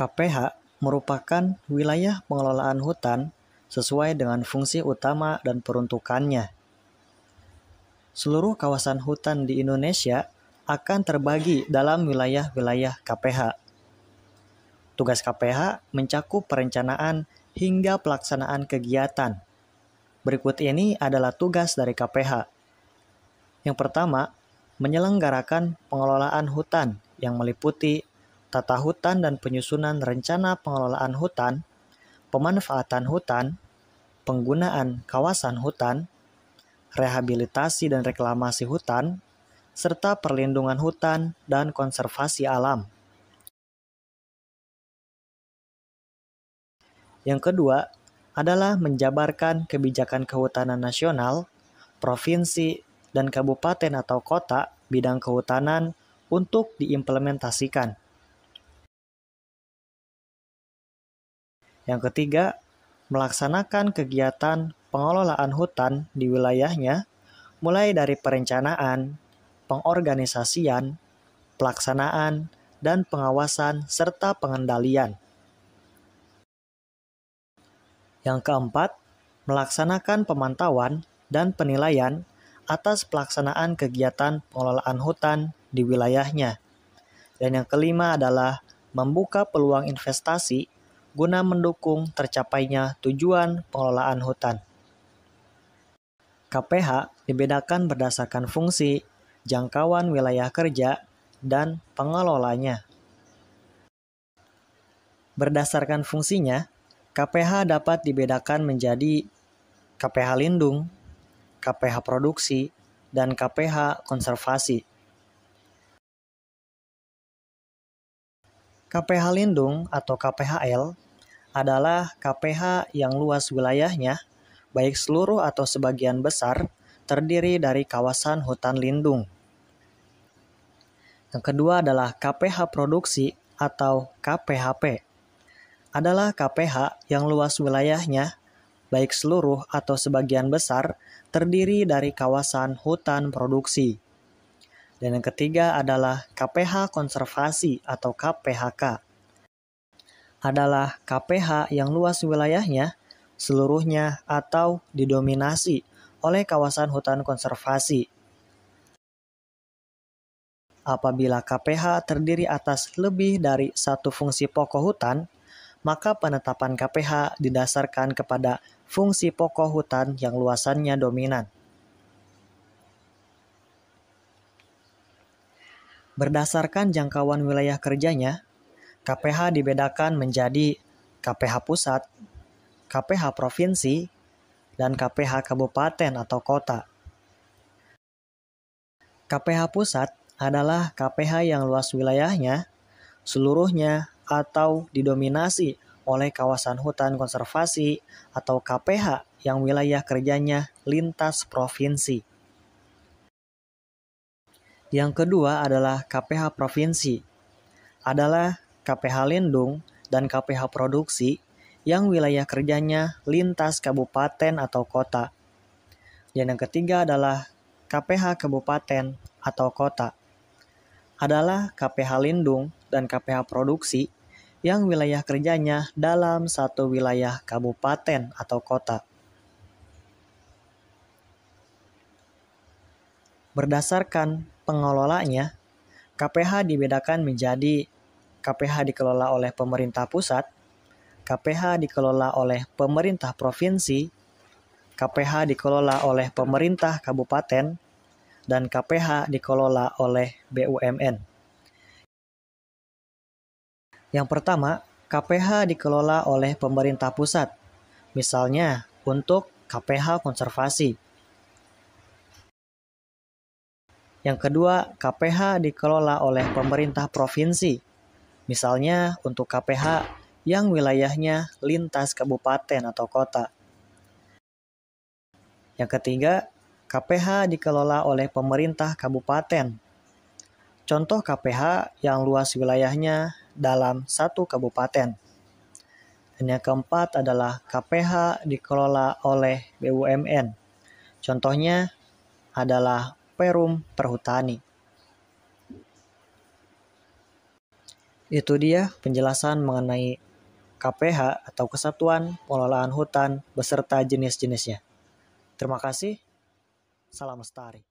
KPH merupakan wilayah pengelolaan hutan sesuai dengan fungsi utama dan peruntukannya. Seluruh kawasan hutan di Indonesia akan terbagi dalam wilayah-wilayah KPH. Tugas KPH mencakup perencanaan hingga pelaksanaan kegiatan. Berikut ini adalah tugas dari KPH. Yang pertama, menyelenggarakan pengelolaan hutan yang meliputi tata hutan dan penyusunan rencana pengelolaan hutan, pemanfaatan hutan, penggunaan kawasan hutan, rehabilitasi dan reklamasi hutan, serta perlindungan hutan dan konservasi alam. Yang kedua adalah menjabarkan kebijakan kehutanan nasional, provinsi, dan kabupaten atau kota bidang kehutanan untuk diimplementasikan. Yang ketiga, melaksanakan kegiatan pengelolaan hutan di wilayahnya, mulai dari perencanaan, pengorganisasian, pelaksanaan, dan pengawasan serta pengendalian. Yang keempat, melaksanakan pemantauan dan penilaian atas pelaksanaan kegiatan pengelolaan hutan di wilayahnya. Dan yang kelima adalah membuka peluang investasi guna mendukung tercapainya tujuan pengelolaan hutan. KPH dibedakan berdasarkan fungsi, jangkauan wilayah kerja, dan pengelolanya. Berdasarkan fungsinya, KPH dapat dibedakan menjadi KPH lindung, KPH produksi, dan KPH konservasi. KPH lindung atau KPHL adalah KPH yang luas wilayahnya, baik seluruh atau sebagian besar, terdiri dari kawasan hutan lindung. Yang kedua adalah KPH produksi atau KPHP. Adalah KPH yang luas wilayahnya, baik seluruh atau sebagian besar, terdiri dari kawasan hutan produksi. Dan yang ketiga adalah KPH konservasi atau KPHK. Adalah KPH yang luas wilayahnya, seluruhnya atau didominasi oleh kawasan hutan konservasi. Apabila KPH terdiri atas lebih dari satu fungsi pokok hutan, maka penetapan KPH didasarkan kepada fungsi pokok hutan yang luasannya dominan. Berdasarkan jangkauan wilayah kerjanya, KPH dibedakan menjadi KPH pusat, KPH provinsi, dan KPH kabupaten atau kota. KPH pusat adalah KPH yang luas wilayahnya, seluruhnya atau didominasi oleh kawasan hutan konservasi atau KPH yang wilayah kerjanya lintas provinsi. Yang kedua adalah KPH provinsi. Adalah KPH lindung dan KPH produksi yang wilayah kerjanya lintas kabupaten atau kota. Dan yang ketiga adalah KPH kabupaten atau kota. Adalah KPH lindung dan KPH produksi yang wilayah kerjanya dalam satu wilayah kabupaten atau kota. Berdasarkan pengelolanya, KPH dibedakan menjadi KPH dikelola oleh pemerintah pusat, KPH dikelola oleh pemerintah provinsi, KPH dikelola oleh pemerintah kabupaten, dan KPH dikelola oleh BUMN. Yang pertama, KPH dikelola oleh pemerintah pusat, misalnya untuk KPH konservasi. Yang kedua, KPH dikelola oleh pemerintah provinsi, misalnya untuk KPH yang wilayahnya lintas kabupaten atau kota. Yang ketiga, KPH dikelola oleh pemerintah kabupaten. Contoh KPH yang luas wilayahnya dalam satu kabupaten. Dan yang keempat adalah KPH dikelola oleh BUMN. Contohnya adalah Perum Perhutani. Itu dia penjelasan mengenai KPH atau Kesatuan Pengelolaan Hutan beserta jenis-jenisnya. Terima kasih. Salam lestari.